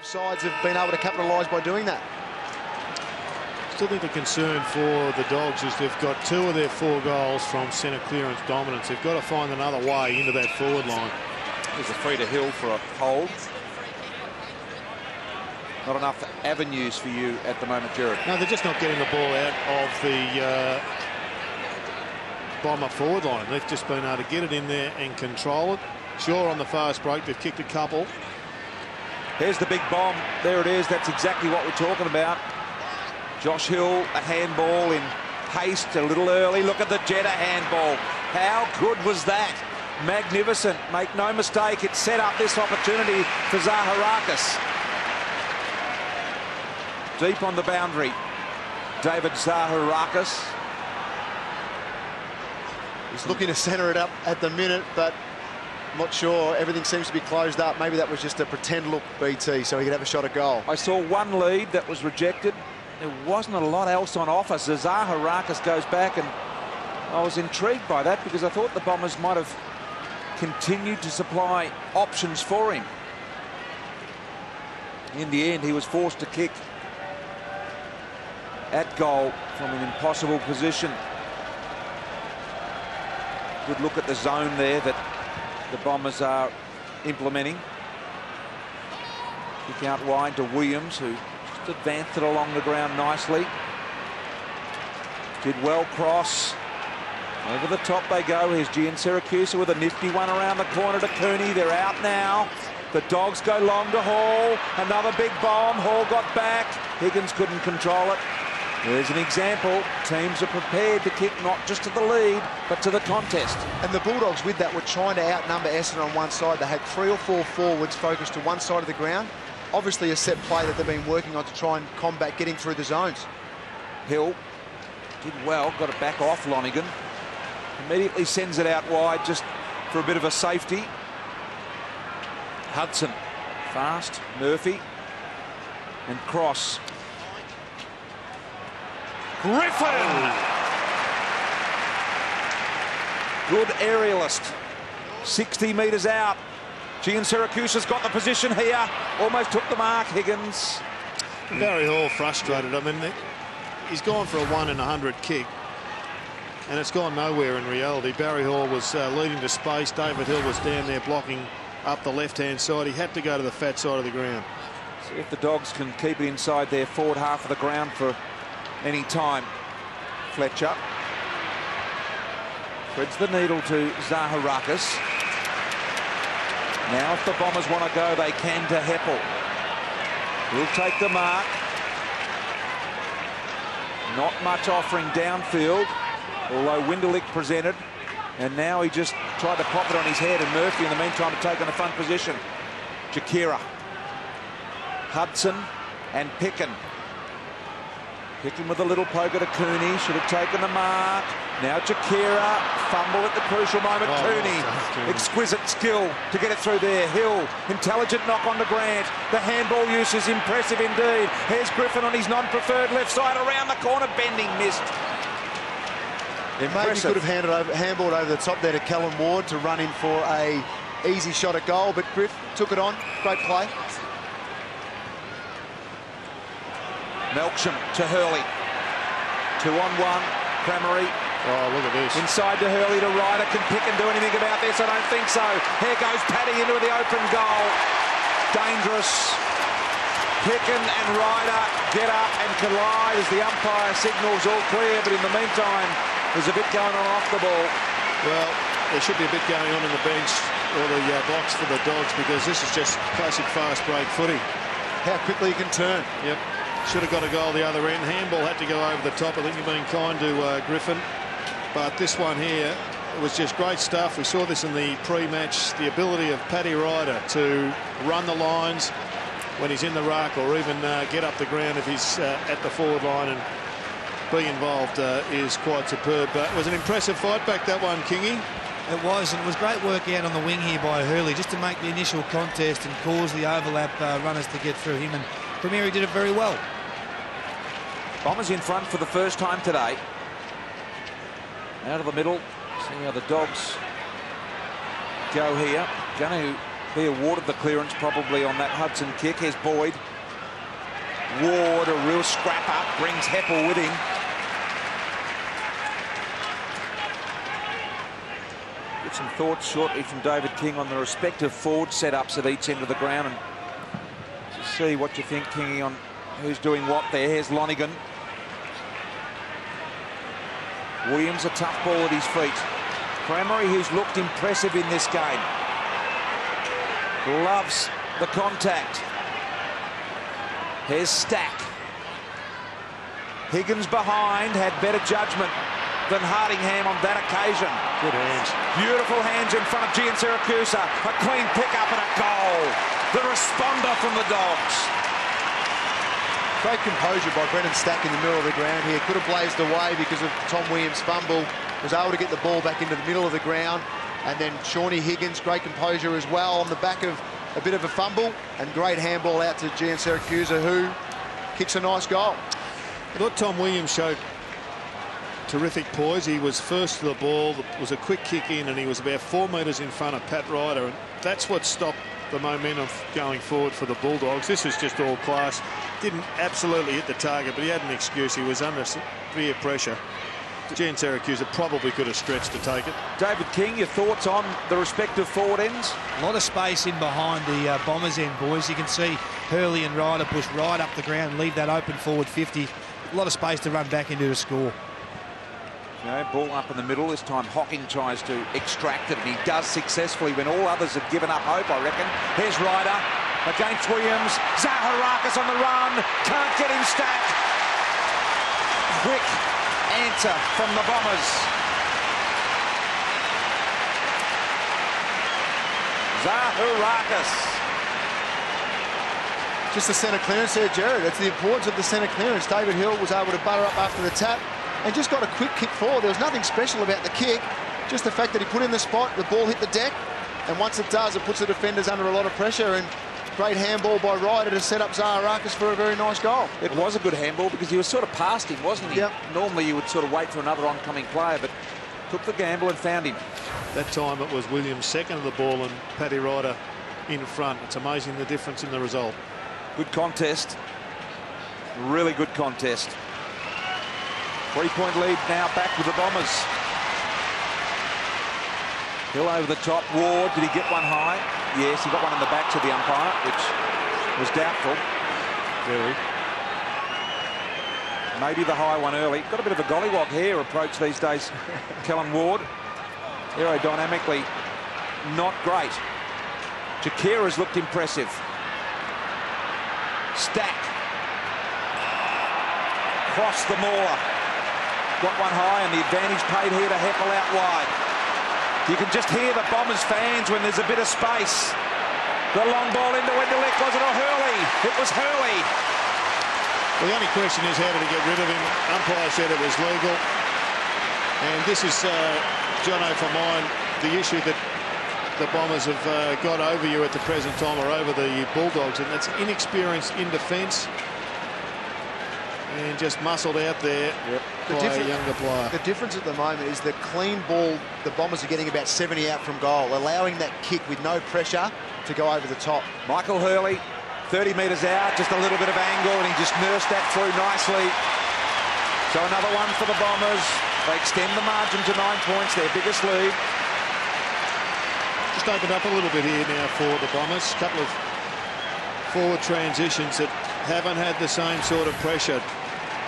Both sides have been able to capitalise by doing that. Still think the concern for the Dogs is they've got 2 of their 4 goals from centre clearance dominance. They've got to find another way into that forward line. There's a free to Hill for a hold. Not enough avenues for you at the moment, Jared. No, they're just not getting the ball out of the Bomber forward line. They've just been able to get it in there and control it. Sure, on the fast break, they've kicked a couple. Here's the big bomb. There it is. That's exactly what we're talking about. Josh Hill, a handball in haste, a little early. Look at the Jetta handball. How good was that? Magnificent. Make no mistake, it set up this opportunity for Zaharakis. Deep on the boundary, David Zaharakis. He's looking to centre it up at the minute, but I'm not sure. Everything seems to be closed up. Maybe that was just a pretend look, BT, so he could have a shot at goal. I saw one lead that was rejected. There wasn't a lot else on offer. Zaharakis goes back, and I was intrigued by that because I thought the Bombers might have continued to supply options for him. In the end, he was forced to kick at goal from an impossible position. Good look at the zone there that the Bombers are implementing. Kick out wide to Williams, who just advanced it along the ground nicely. Did well cross. Over the top they go. Here's Gian Siracusa with a nifty one around the corner to Cooney. They're out now. The Dogs go long to Hall. Another big bomb. Hall got back. Higgins couldn't control it. There's an example. Teams are prepared to kick not just to the lead, but to the contest. And the Bulldogs with that were trying to outnumber Essendon on one side. They had 3 or 4 forwards focused to one side of the ground. Obviously a set play that they've been working on to try and combat getting through the zones. Hill did well, got it back off Lonergan. Immediately sends it out wide just for a bit of a safety. Hudson, fast, Murphy, and Cross. Griffin! Good aerialist. 60 metres out. Gian Siracusa's got the position here. Almost took the mark, Higgins. Barry Hall frustrated. I mean, he's gone for a 1 in 100 kick, and it's gone nowhere in reality. Barry Hall was leading to space. David Hill was down there blocking up the left-hand side. He had to go to the fat side of the ground. See if the Dogs can keep it inside their forward half of the ground for any time. Fletcher threads the needle to Zaharakis. Now if the Bombers want to go, they can to Heppel. He'll take the mark. Not much offering downfield, although Winderlich presented. And now he just tried to pop it on his head, and Murphy in the meantime had taken a front position. Jakira, Hudson and Picken. Picken with a little poker to Cooney. Should have taken the mark. Now Jakira, fumble at the crucial moment. Cooney, exquisite skill to get it through there. Hill, intelligent knock on to Grant. The handball use is impressive indeed. Here's Griffin on his non-preferred left side around the corner. Bending missed. Maybe could have handballed over the top there to Callum Ward to run in for a easy shot at goal, but Griff took it on. Great play. Melksham to Hurley. 2-on-1. Cramery. Oh, look at this. Inside to Hurley to Ryder. Can Picken do anything about this? I don't think so. Here goes Paddy into the open goal. Dangerous. Picken and Ryder get up and collide as the umpire signals all clear, but in the meantime, there's a bit going on off the ball. Well, there should be a bit going on in the bench or the box for the Dogs, because this is just classic fast break footy. How quickly you can turn. Yep. Should have got a goal the other end. Handball had to go over the top. I think you've been kind to Griffin. But this one here, it was just great stuff. We saw this in the pre-match. The ability of Paddy Ryder to run the lines when he's in the ruck, or even get up the ground if he's at the forward line and be involved is quite superb. But it was an impressive fight back, that one, Kingy. It was, and it was great work out on the wing here by Hurley just to make the initial contest and cause the overlap runners to get through him, and Premier did it very well. Bombers in front for the first time today. Out of the middle. See how the Dogs go here. Going to Be awarded the clearance probably on that Hudson kick. Here's Boyd. Ward, a real scrap up, brings Heppel with him. Get some thoughts shortly from David King on the respective forward setups at each end of the ground, and to see what you think, Kingy, on who's doing what there. Here's Lonigan. Williams, a tough ball at his feet. Cramery, who's looked impressive in this game, loves the contact. Here's Stack. Higgins behind, had better judgment than Hardingham on that occasion. Good hands. Beautiful hands in front of Gian Syracuse. A clean pick-up and a goal. The responder from the Dogs. Great composure by Brendan Stack in the middle of the ground here. Could have blazed away because of Tom Williams' fumble. Was able to get the ball back into the middle of the ground. And then Shawnee Higgins, great composure as well on the back of a bit of a fumble, and great handball out to Gian Syracuse, who kicks a nice goal. I thought Tom Williams showed terrific poise. He was first to the ball. It was a quick kick in, and he was about 4 metres in front of Pat Ryder, and that's what stopped the momentum going forward for the Bulldogs. This was just all class. Didn't absolutely hit the target, but he had an excuse. He was under severe pressure. Gian Syracuse probably could have stretched to take it. David King, your thoughts on the respective forward ends? A lot of space in behind the Bombers end, boys. You can see Hurley and Ryder push right up the ground and leave that open forward 50. A lot of space to run back into the score. You know, ball up in the middle. This time Hocking tries to extract it, and he does successfully when all others have given up hope, I reckon. Here's Ryder against Williams. Zaharakis on the run. Can't get him stacked. Quick answer from the Bombers. Zaharakis. Just the centre clearance there, Jared. That's the importance of the centre clearance. David Hill was able to butter up after the tap and just got a quick kick forward. There was nothing special about the kick, just the fact that he put in the spot, the ball hit the deck, and once it does, it puts the defenders under a lot of pressure. And great handball by Ryder to set up Zaharakis for a very nice goal. It was a good handball because he was sort of past him, wasn't he? Yep. Normally you would sort of wait for another oncoming player, but took the gamble and found him. That time it was Williams second of the ball and Paddy Ryder in front. It's amazing the difference in the result. Good contest. Really good contest. 3-point lead now back with the Bombers. Hill over the top. Ward, did he get one high? Yes, he got one in the back to the umpire, which was doubtful. Very. Maybe the high one early. Got a bit of a gollywog hair approach these days, Kellen Ward. Aerodynamically, not great. Jakira's looked impressive. Stack. Cross the mauler. Got one high, and the advantage paid here to Heppel out wide. You can just hear the Bombers fans when there's a bit of space. The long ball into Wenderlich. Was it a Hurley? It was Hurley. Well, the only question is, how did he get rid of him? Umpire said it was legal. And this is, Jono, for mine, the issue that the Bombers have got over you at the present time, or over the Bulldogs, and that's inexperience in defence. And just muscled out there by a younger player. The difference at the moment is the clean ball. The Bombers are getting about 70 out from goal, allowing that kick with no pressure to go over the top. Michael Hurley, 30 metres out, just a little bit of angle, and he just nursed that through nicely. So another one for the Bombers. They extend the margin to 9 points, their biggest lead. Just opened up a little bit here now for the Bombers. A couple of forward transitions that haven't had the same sort of pressure.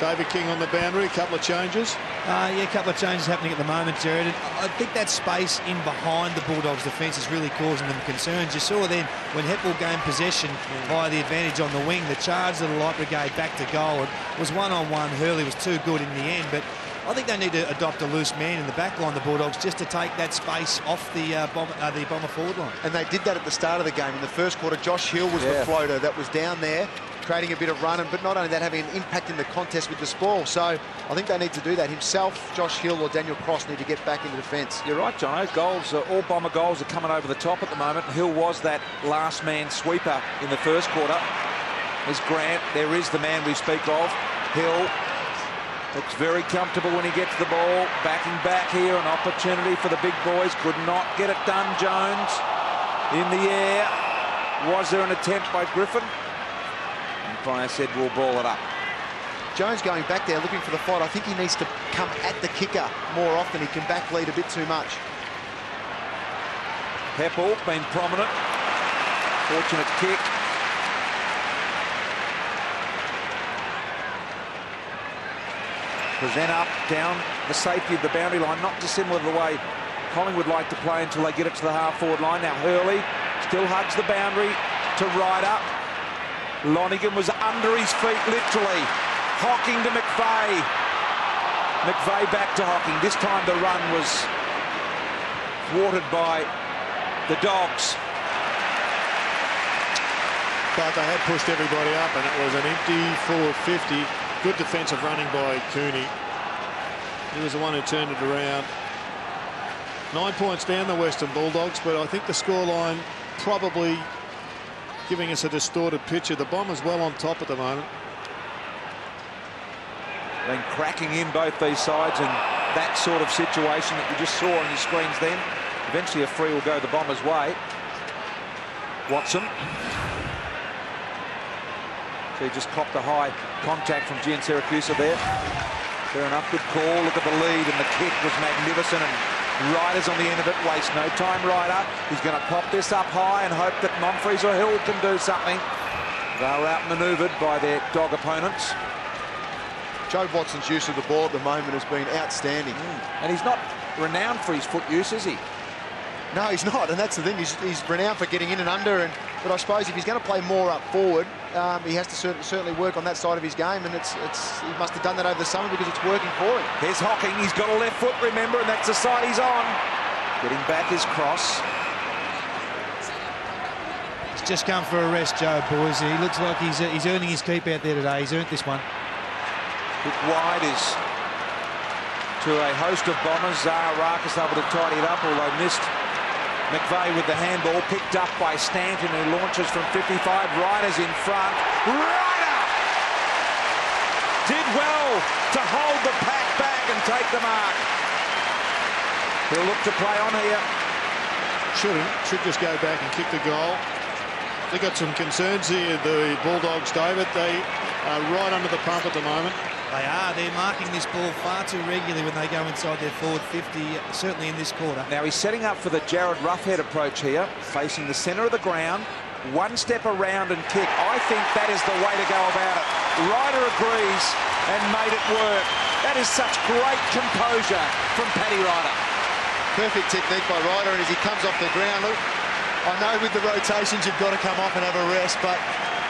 David King on the boundary, a couple of changes. Yeah, a couple of changes happening at the moment, Jared. And I think that space in behind the Bulldogs' defence is really causing them concerns. You saw then when Heppel gained possession by the advantage on the wing, the charge of the Light Brigade back to goal. It was one-on-one. Hurley was too good in the end, but I think they need to adopt a loose man in the back line, the Bulldogs, just to take that space off the Bomber forward line. And they did that at the start of the game. In the first quarter, Josh Hill was the floater that was down there, creating a bit of run, but not only that, having an impact in the contest with the spoil. So I think they need to do that. Himself, Josh Hill or Daniel Cross need to get back into defence. You're right, John. Goals, all Bomber goals are coming over the top at the moment. Hill was that last man sweeper in the first quarter. There's Grant. There is the man we speak of. Hill looks very comfortable when he gets the ball. Backing back here, an opportunity for the big boys. Could not get it done, Jones. in the air. Was there an attempt by Griffin? Umpire said we'll ball it up. Jones going back there looking for the fight. I think he needs to come at the kicker more often. He can back lead a bit too much. Heppel been prominent. Fortunate kick. Present up, down the safety of the boundary line. Not dissimilar to the way Collingwood like to play until they get it to the half-forward line. Now Hurley still hugs the boundary to Ryder. Lonigan was under his feet, literally. Hocking to McVeigh. McVeigh back to Hocking. This time the run was thwarted by the Dogs. But they had pushed everybody up, and it was an empty forward 50. Good defensive running by Cooney. He was the one who turned it around. 9 points down, the Western Bulldogs, but I think the scoreline probably giving us a distorted picture. The Bombers well on top at the moment. Been cracking in both these sides, and that sort of situation that you just saw on your screens then. Eventually a free will go the Bombers' way. Watson. So he just copped a high contact from Gian Siracusa there. Fair enough, good call. Look at the lead, and the kick was magnificent, and Ryder's on the end of it. Waste no time, Ryder. He's going to pop this up high and hope that Monfries or Hill can do something. They were outmanoeuvred by their Dog opponents. Joe Watson's use of the ball at the moment has been outstanding. And he's not renowned for his foot use, is he? No, he's not, and that's the thing. He's renowned for getting in and under, but I suppose if he's going to play more up forward, he has to certainly work on that side of his game, and he must have done that over the summer because it's working for him. Here's Hocking. He's got a left foot, remember, and that's the side he's on. Getting back his cross. He's just come for a rest, Joe, boys. He looks like he's earning his keep out there today. He's earned this one. Kick wide is to a host of Bombers. Zahra Rakus able to tidy it up, although missed. McVeigh with the handball, picked up by Stanton, who launches from 55. Ryder's in front. Ryder did well to hold the pack back and take the mark. He'll look to play on here. Should just go back and kick the goal. They've got some concerns here, the Bulldogs, David. They are right under the pump at the moment. They are. They're marking this ball far too regularly when they go inside their forward 50, certainly in this quarter. Now he's setting up for the Jared Roughhead approach here, facing the centre of the ground. One step around and kick. I think that is the way to go about it. Ryder agrees and made it work. That is such great composure from Paddy Ryder. Perfect technique by Ryder, and as he comes off the ground, look, I know with the rotations you've got to come off and have a rest, but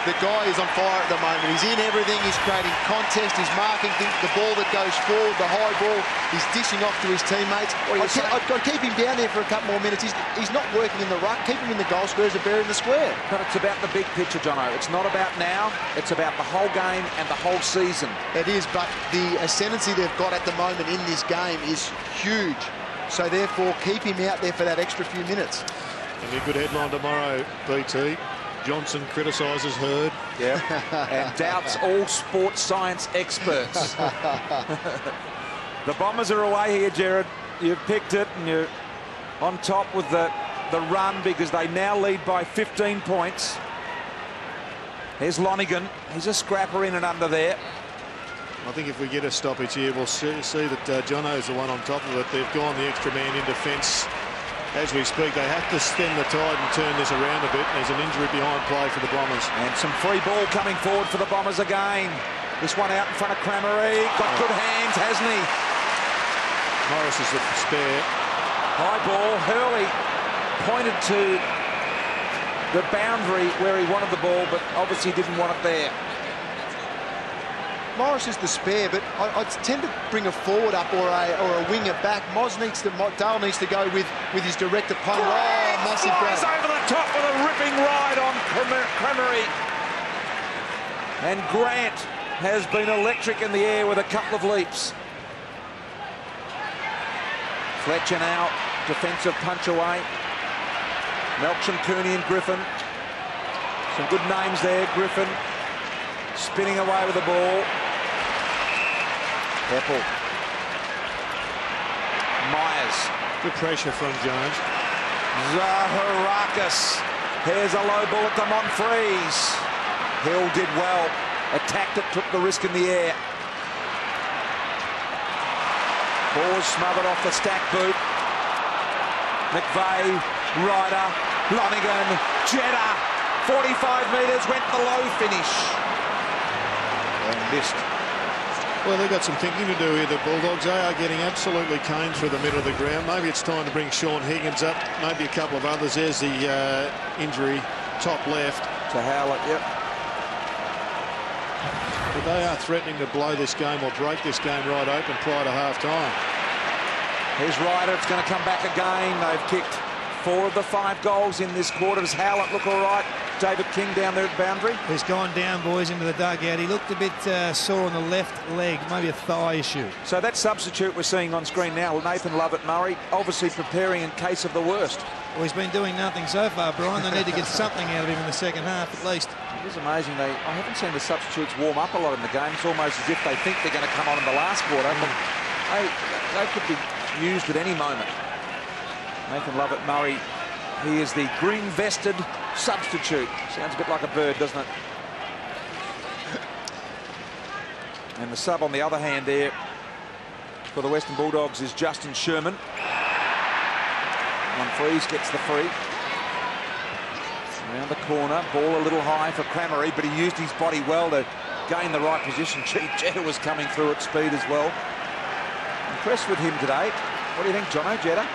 the guy is on fire at the moment. He's in everything. He's creating contest. He's marking things. The ball that goes forward, the high ball. He's dishing off to his teammates. I've got to keep him down there for a couple more minutes. He's not working in the ruck. Keep him in the goal squares or bury in the square. But it's about the big picture, Jono. It's not about now. It's about the whole game and the whole season. It is, but the ascendancy they've got at the moment in this game is huge. So therefore, keep him out there for that extra few minutes. It'll be a good headline tomorrow, BT. Johnson criticises Hurd. Yeah, and doubts all sports science experts. The Bombers are away here, Jared. You've picked it, and you're on top with the run because they now lead by 15 points. Here's Lonigan. He's a scrapper in and under there. I think if we get a stoppage here, we'll see that Jono's the one on top of it. They've gone the extra man in defence. As we speak, they have to stem the tide and turn this around a bit. There's an injury behind play for the Bombers. And some free ball coming forward for the Bombers again. This one out in front of Cramery. Got good hands, hasn't he? Morris is the spare. High ball. Hurley pointed to the boundary where he wanted the ball, but obviously didn't want it there. Morris is the spare, but I tend to bring a forward up or a winger back. Dale needs to go with his direct opponent. Oh, massive grab. Over the top with a ripping ride on Cramery. And Grant has been electric in the air with a couple of leaps. Fletcher now, defensive punch away. Melksham, Cooney and Griffin. Some good names there. Griffin spinning away with the ball. Heppel. Myers. Good pressure from Jones. Zaharakis. Here's a low ball to Monfries. Hill did well. Attacked it, took the risk in the air. Ball was smothered off the stack boot. McVeigh, Ryder, Lonergan, Jeddah. 45 metres, went the low finish. And missed. Well, they've got some thinking to do here, the Bulldogs. They are getting absolutely caned through the middle of the ground. Maybe it's time to bring Sean Higgins up, maybe a couple of others. There's the injury, top left. To Howlett, yep. But they are threatening to blow this game or break this game right open prior to half-time. Here's Ryder, it's going to come back again. They've kicked 4 of the 5 goals in this quarter. Does Howlett look all right? David King down there at boundary. He's gone down, boys, into the dugout. He looked a bit sore on the left leg, maybe a thigh issue. So that substitute we're seeing on screen now, Nathan Lovett-Murray, obviously preparing in case of the worst. Well, he's been doing nothing so far, Brian. They need to get something out of him in the second half, at least. It is amazing. I haven't seen the substitutes warm up a lot in the game. It's almost as if they think they're going to come on in the last quarter. But they could be used at any moment. Nathan Lovett-Murray, he is the green-vested substitute. Sounds a bit like a bird, doesn't it? And the sub on the other hand there for the Western Bulldogs is Justin Sherman. Monfries gets the free. Around the corner, ball a little high for Cramery, but he used his body well to gain the right position. Jeddah was coming through at speed as well. Impressed with him today. What do you think, Jono, Jeddah?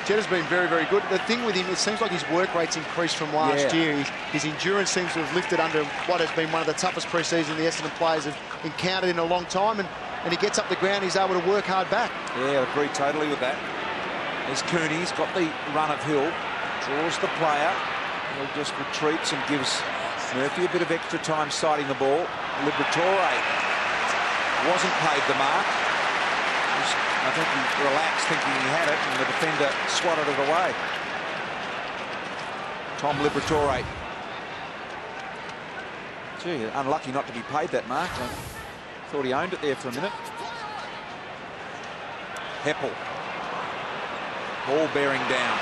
Jeddah's been very, very good. The thing with him, it seems like his work rate's increased from last year. His endurance seems to have lifted under what has been one of the toughest pre-season the Essendon players have encountered in a long time. And he gets up the ground, he's able to work hard back. Yeah, I agree totally with that. There's Cooney, he's got the run of Hill, draws the player. Hill just retreats and gives Murphy a bit of extra time sighting the ball. Liberatore wasn't paid the mark. I think he relaxed thinking he had it, and the defender swatted it away. Tom Liberatore. Gee, unlucky not to be paid that mark. I thought he owned it there for a minute. Heppel. Ball bearing down.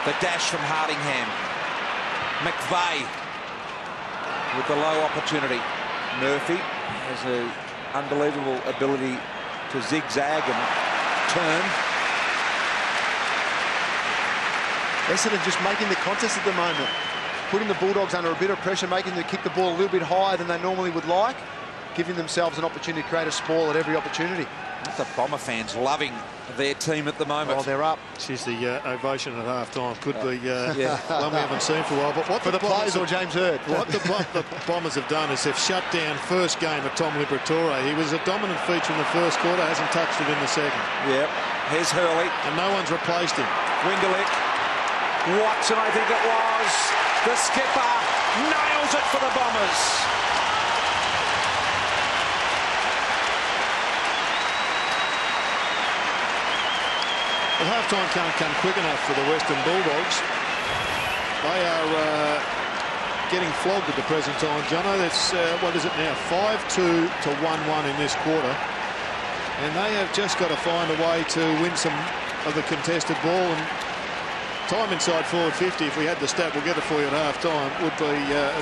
The dash from Hardingham. McVeigh with the low opportunity. Murphy has an unbelievable ability to zigzag and turn. Essendon just making the contest at the moment, putting the Bulldogs under a bit of pressure, making them kick the ball a little bit higher than they normally would like, giving themselves an opportunity to create a spoil at every opportunity. The Bomber fans loving their team at the moment. Oh, they're up. She's the ovation at half-time. Could be one we haven't seen for a while. But what for the players or James Hird? What the Bombers have done is they've shut down first game of Tom Liberatore. He was a dominant feature in the first quarter, hasn't touched it in the second. Yep. Here's Hurley. And no one's replaced him. Winderlick. Watson, I think it was. The skipper nails it for the Bombers. Well, half-time can't come quick enough for the Western Bulldogs. They are getting flogged at the present time, Jono. That's, what is it now, 5-2 to 1-1 in this quarter. And they have just got to find a way to win some of the contested ball. And time inside forward 50, if we had the stat, we'll get it for you at half-time, would be,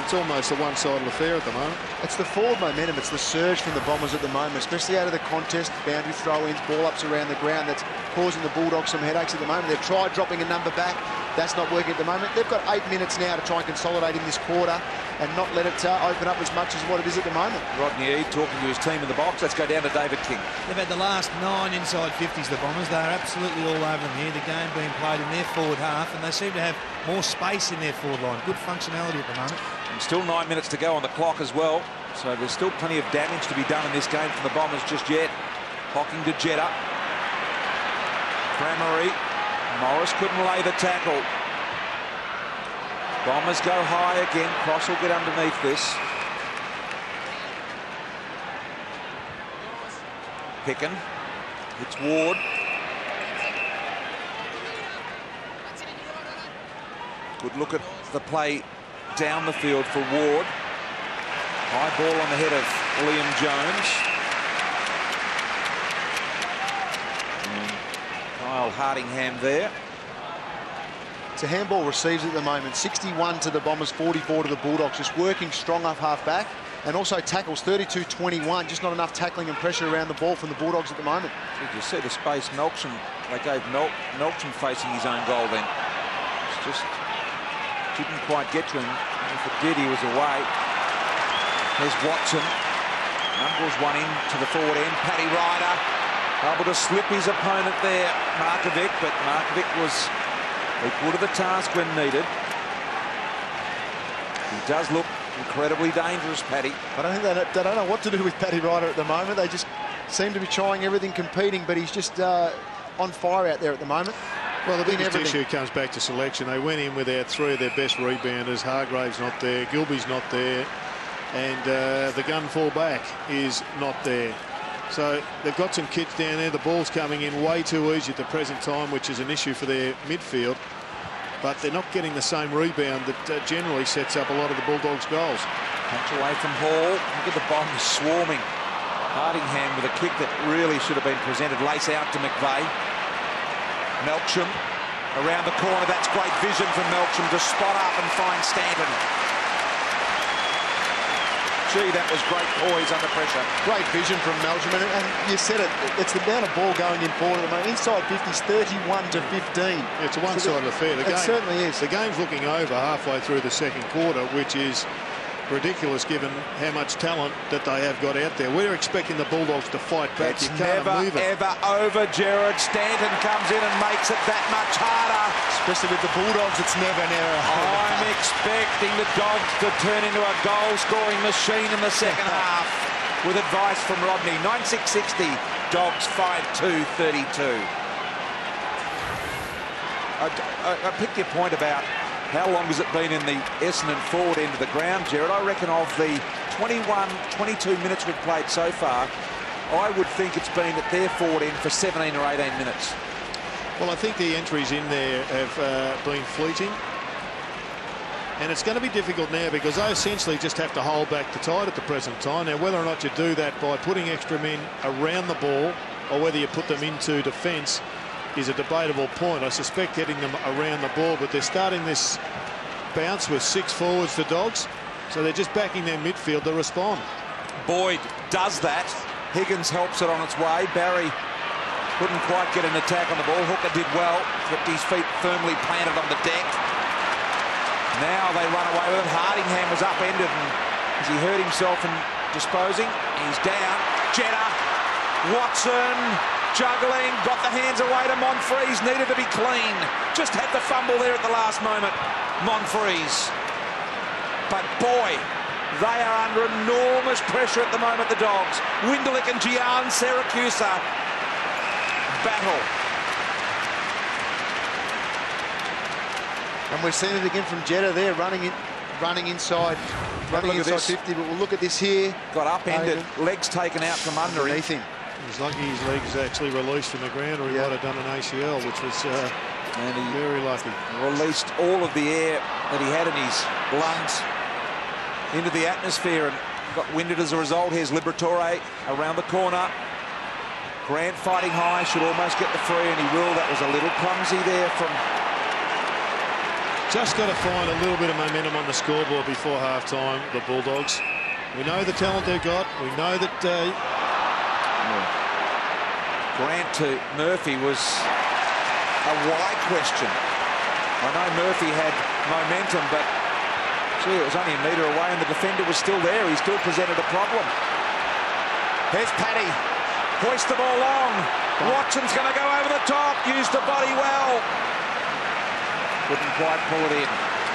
it's almost a one-sided affair at the moment. It's the forward momentum, it's the surge from the Bombers at the moment, especially out of the contest, boundary throw-ins, ball-ups around the ground that's causing the Bulldogs some headaches at the moment. They've tried dropping a number back. That's not working at the moment. They've got 8 minutes now to try and consolidate in this quarter and not let it open up as much as what it is at the moment. Rodney Eade talking to his team in the box. Let's go down to David King. They've had the last 9 inside 50s, the Bombers. They're absolutely all over them here. The game being played in their forward half, and they seem to have more space in their forward line. Good functionality at the moment. And still 9 minutes to go on the clock as well. So there's still plenty of damage to be done in this game from the Bombers just yet. Hocking to Jeddah. Cramery. Morris couldn't lay the tackle. Bombers go high again. Cross will get underneath this. Picken. It's Ward. Good look at the play down the field for Ward. High ball on the head of Liam Jones. And Kyle Hardingham there. It's a handball receives at the moment. 61 to the Bombers, 44 to the Bulldogs. Just working strong up half back. And also tackles 32-21. Just not enough tackling and pressure around the ball from the Bulldogs at the moment. Did you see the space Melksham? They gave Melksham facing his own goal then. Just didn't quite get to him. If it did, he was away. There's Watson. Numbers one in to the forward end. Paddy Ryder able to slip his opponent there, Markovic, but Markovic was equal to the task when needed. He does look incredibly dangerous, Paddy. I don't think they don't know what to do with Paddy Ryder at the moment. They just seem to be trying everything, competing, but he's just on fire out there at the moment. Well, the biggest issue comes back to selection. They went in without three of their best rebounders. Hargrave's not there, Gilby's not there, and the gun full-back is not there. So they've got some kids down there. The ball's coming in way too easy at the present time, which is an issue for their midfield. But they're not getting the same rebound that generally sets up a lot of the Bulldogs' goals. Punch away from Hall. Look at the Bombers swarming. Hardingham with a kick that really should have been presented. Lace out to McVeigh. Melksham around the corner. That's great vision from Melksham to spot up and find Stanton. Gee, that was great poise under pressure. Great vision from Melksham, and you said it, it's the amount of ball going in forward at the moment. Inside 50's 31-15. It's a one-sided affair. It certainly is. The game's looking over halfway through the second quarter, which is ridiculous given how much talent that they have got out there. We're expecting the Bulldogs to fight back. It's you can't never, move it. ever over, Gerard. Stanton comes in and makes it that much harder. Especially with the Bulldogs, it's never an error. I'm expecting the Dogs to turn into a goal-scoring machine in the second half. With advice from Rodney. 96-60, Dogs 5-2-32. I picked your point about how long has it been in the Essendon forward end of the ground, Gerard? I reckon of the 22 minutes we've played so far, I would think it's been at their forward end for 17 or 18 minutes. Well, I think the entries in there have been fleeting. And it's going to be difficult now because they essentially just have to hold back the tide at the present time. Now, whether or not you do that by putting extra men around the ball or whether you put them into defence is a debatable point. I suspect getting them around the ball, but they're starting this bounce with 6 forwards, the Dogs, so they're just backing their midfield to respond. Boyd does that. Higgins helps it on its way. Barry couldn't quite get an attack on the ball. Hooker did well, kept his feet firmly planted on the deck. Now they run away with it. Hardingham was upended, and as he hurt himself in disposing, he's down. Jetta, Watson, juggling, got the hands away to Monfries, needed to be clean. Just had the fumble there at the last moment, Monfries. But boy, they are under enormous pressure at the moment, the Dogs. Winderlick and Gian Siracusa battle. And we've seen it again from Jetta there, running inside 50. But we'll look at this here. Got upended, legs taken out from underneath him. He's lucky his legs actually released from the ground, or he might have done an ACL, which was very lucky. Released all of the air that he had in his lungs into the atmosphere and got winded as a result. Here's Liberatore around the corner. Grant fighting high, should almost get the free, and he will. That was a little clumsy there from... Just got to find a little bit of momentum on the scoreboard before half-time, the Bulldogs. We know the talent they've got. We know that... Grant to Murphy was a why question. I know Murphy had momentum, but gee, it was only a metre away and the defender was still there. He still presented a problem. Here's Paddy. Hoist the ball long. Watson's going to go over the top. Used the body well. Couldn't quite pull it in.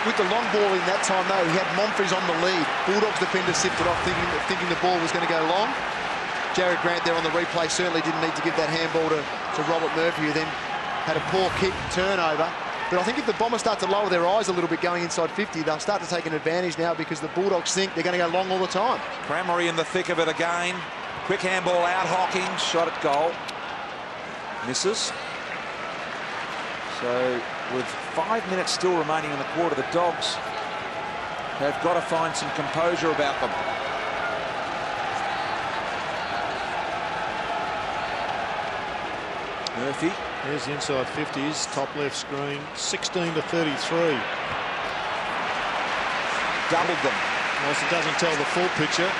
With the long ball in that time, though, he had Monfries on the lead. Bulldogs defender sipped it off, thinking the ball was going to go long. Jared Grant there on the replay certainly didn't need to give that handball to Robert Murphy, who then had a poor kick turnover. But I think if the Bombers start to lower their eyes a little bit going inside 50, they'll start to take an advantage now because the Bulldogs think they're going to go long all the time. Cramery in the thick of it again. Quick handball out, Hocking, shot at goal. Misses. So with 5 minutes still remaining in the quarter, the Dogs have got to find some composure about them. Murphy There's the inside 50s, top left screen, 16 to 33. Doubled them. Whilst it doesn't tell the full picture,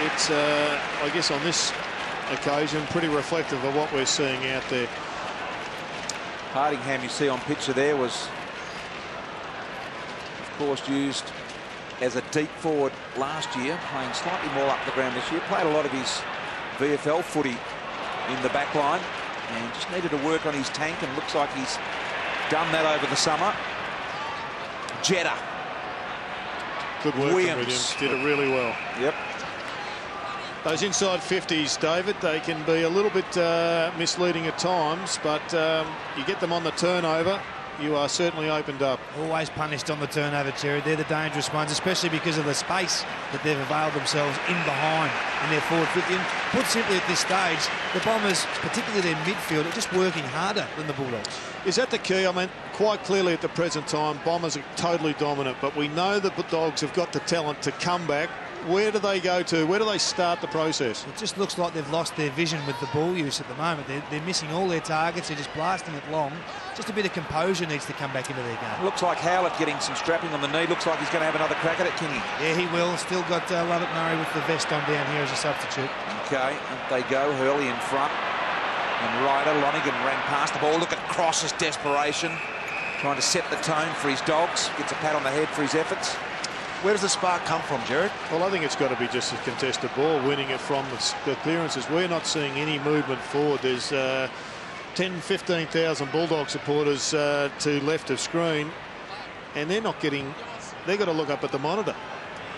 it's, I guess on this occasion, pretty reflective of what we're seeing out there. Hardingham, you see on picture there, was, of course, used as a deep forward last year, playing slightly more up the ground this year. Played a lot of his VFL footy in the back line and just needed to work on his tank, and looks like he's done that over the summer. Jetta. Good work, Williams. Did it really well. Yep. Those inside 50s, David, they can be a little bit misleading at times, but you get them on the turnover, you are certainly opened up. Always punished on the turnover, Jared. They're the dangerous ones, especially because of the space that they've availed themselves in behind in their forward 50. And put simply, at this stage, the Bombers, particularly their midfield, are just working harder than the Bulldogs. Is that the key? I mean, quite clearly at the present time, Bombers are totally dominant, but we know that the Dogs have got the talent to come back. Where do they go to? Where do they start the process? It just looks like they've lost their vision with the ball use at the moment. They're missing all their targets. They're just blasting it long. Just a bit of composure needs to come back into their game. Looks like Howlett getting some strapping on the knee. Looks like he's going to have another crack at it, Kingy. Yeah, he will. Still got Lovett Murray with the vest on down here as a substitute. Okay, and they go. Hurley in front. And Ryder, Lonigan ran past the ball. Look at Cross's desperation. Trying to set the tone for his Dogs. Gets a pat on the head for his efforts. Where does the spark come from, Jared? Well, I think it's got to be just a contested ball, winning it from the clearances. We're not seeing any movement forward. There's 10, 15,000 Bulldog supporters to left of screen, and they're not getting... They've got to look up at the monitor.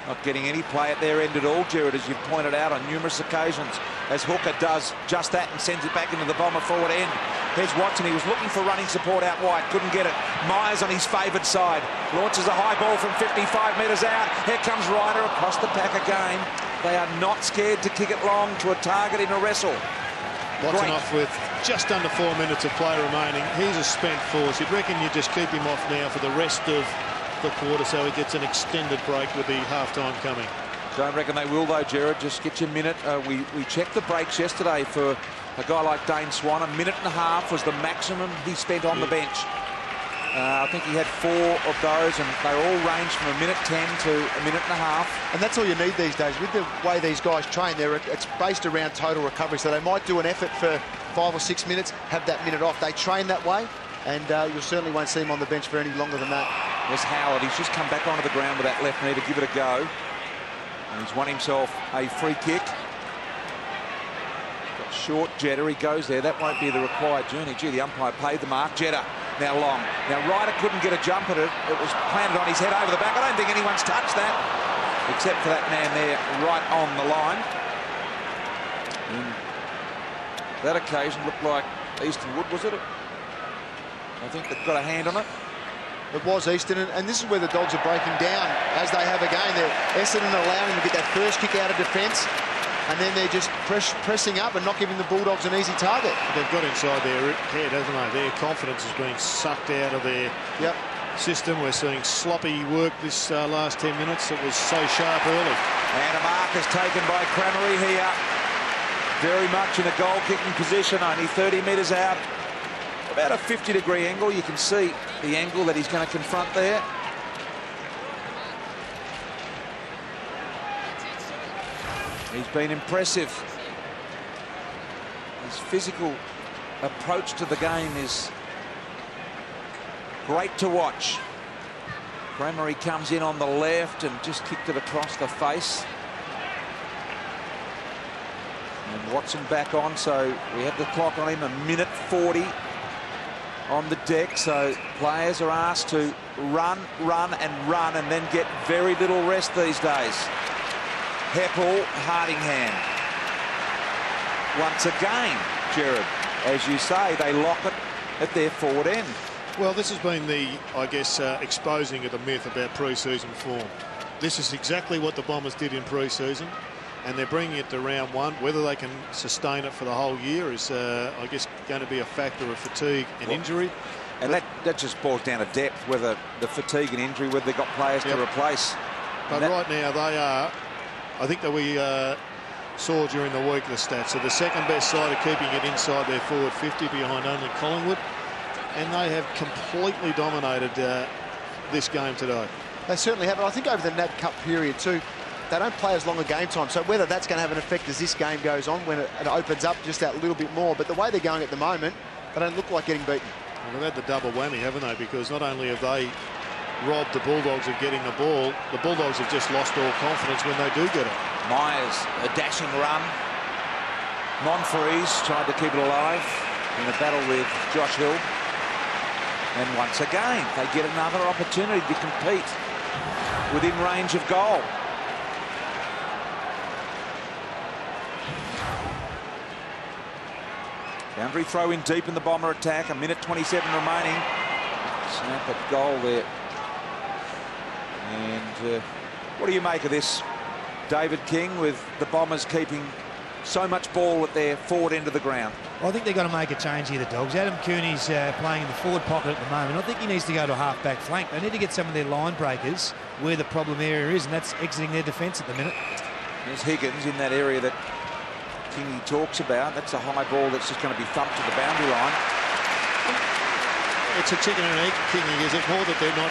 Not getting any play at their end at all, Jared, as you've pointed out on numerous occasions, as Hooker does just that and sends it back into the Bomber forward end. Here's Watson. He was looking for running support out wide. Couldn't get it. Myers on his favoured side. Launches a high ball from 55 metres out. Here comes Ryder across the pack again. They are not scared to kick it long to a target in a wrestle. Watson off with just under 4 minutes of play remaining. He's a spent force. You'd reckon you just keep him off now for the rest of the quarter so he gets an extended break with the half-time coming. Don't reckon they will, though, Jared. Just get your minute. We checked the breaks yesterday for a guy like Dane Swan. 1.5 minutes was the maximum he spent on the bench. I think he had 4 of those, and they all ranged from 1:10 to 1.5 minutes. And that's all you need these days. With the way these guys train, it's based around total recovery. So they might do an effort for 5 or 6 minutes, have that minute off. They train that way, and you certainly won't see him on the bench for any longer than that. There's Howard. He's just come back onto the ground with that left knee to give it a go. And he's won himself a free kick. Got short Jetta. He goes there. That won't be the required journey. Gee, the umpire paid the mark. Jetta now long. Now Ryder couldn't get a jump at it. It was planted on his head over the back. I don't think anyone's touched that, except for that man there right on the line. And that occasion looked like Eastonwood, was it? I think they've got a hand on it. It was Easton, and this is where the Dogs are breaking down, as they have again. Essendon allowing him to get that first kick out of defence, and then they're just pressing up and not giving the Bulldogs an easy target. They've got inside their head, haven't they? Their confidence is being sucked out of their system. We're seeing sloppy work this last 10 minutes. It was so sharp early. And a mark is taken by Cramery here. Very much in a goal-kicking position, only 30 metres out. About a 50-degree angle. You can see the angle that he's going to confront there. He's been impressive. His physical approach to the game is great to watch. Cramery comes in on the left and just kicked it across the face. And Watson back on, so we have the clock on him, 1:40 on the deck, so players are asked to run, and then get very little rest these days. Heppel, Hardingham. Once again, Jared, as you say, they lock it at their forward end. Well, this has been the, I guess, exposing of the myth about pre-season form. This is exactly what the Bombers did in pre-season, and they're bringing it to round 1. Whether they can sustain it for the whole year is, I guess, going to be a factor of fatigue and injury. And that just boils down to depth, whether the fatigue and injury, whether they've got players to replace. But right now they are, I think that we saw during the week the stats. So the second best side are keeping it inside their forward 50 behind only Collingwood. And they have completely dominated this game today. They certainly have. I think over the NAB Cup period too, they don't play as long a game time. So whether that's going to have an effect as this game goes on, when it opens up just that little bit more. But the way they're going at the moment, they don't look like getting beaten. Well, they've had the double whammy, haven't they? Because not only have they robbed the Bulldogs of getting the ball, the Bulldogs have just lost all confidence when they do get it. Myers, a dashing run. Monfries tried to keep it alive in a battle with Josh Hill. And once again, they get another opportunity to compete within range of goal. Boundary throw in deep in the Bomber attack. 1:27 remaining. Snap at goal there. And what do you make of this, David King, with the Bombers keeping so much ball at their forward end of the ground? Well, I think they've got to make a change here, the Dogs. Adam Cooney's playing in the forward pocket at the moment. I think he needs to go to a half-back flank. They need to get some of their line breakers where the problem area is, and that's exiting their defence at the minute. There's Higgins in that area that Kingy talks about. That's a high ball that's just going to be thumped to the boundary line. It's a chicken and egg, Kingy. Is it more that they're not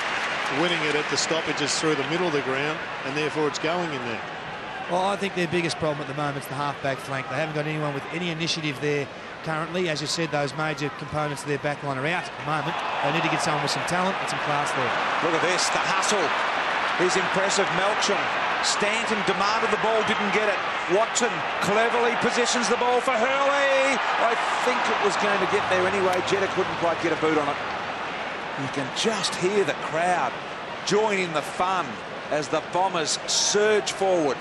winning it at the stoppages through the middle of the ground, and therefore it's going in there? Well, I think their biggest problem at the moment is the half-back flank. They haven't got anyone with any initiative there currently. As you said, those major components of their back line are out at the moment. They need to get someone with some talent and some class there. Look at this, the hustle is impressive. Melcham, Stanton demanded the ball, didn't get it. Watson cleverly positions the ball for Hurley. I think it was going to get there anyway. Jetta couldn't quite get a boot on it. You can just hear the crowd join in the fun as the Bombers surge forward.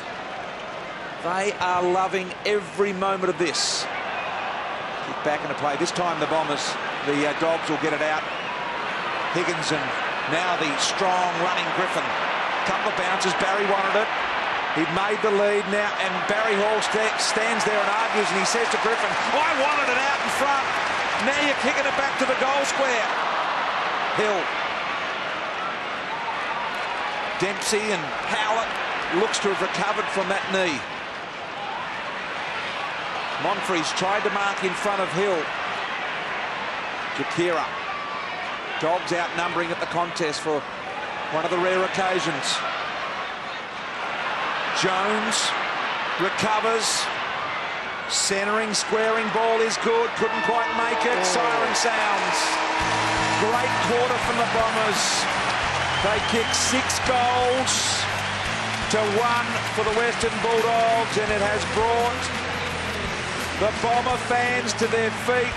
They are loving every moment of this. Kick back into play. This time the Bombers, the Dogs will get it out. Higgins and now the strong running Griffin. Couple of bounces. Barry wanted it. He'd made the lead now, and Barry Hall stands there and argues, and he says to Griffin, I wanted it out in front. Now you're kicking it back to the goal square. Hill. Dempsey and Howlett looks to have recovered from that knee. Monfries tried to mark in front of Hill. Jakira. Dogs outnumbering at the contest for one of the rare occasions. Jones recovers. Centering, squaring ball is good. Couldn't quite make it. Siren sounds. Great quarter from the Bombers. They kick 6 goals to 1 for the Western Bulldogs, and it has brought the Bomber fans to their feet.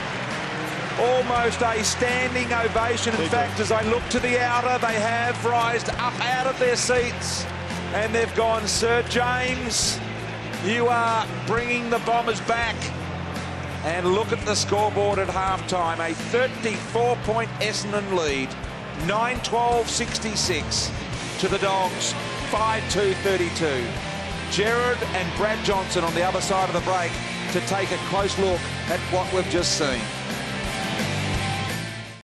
Almost a standing ovation. In fact, as I look to the outer, they have rised up out of their seats and they've gone, Sir James, you are bringing the Bombers back. And look at the scoreboard at halftime. A 34-point Essendon lead. 9-12-66 to the Dogs. 5-2-32. Gerard and Brad Johnson on the other side of the break to take a close look at what we've just seen.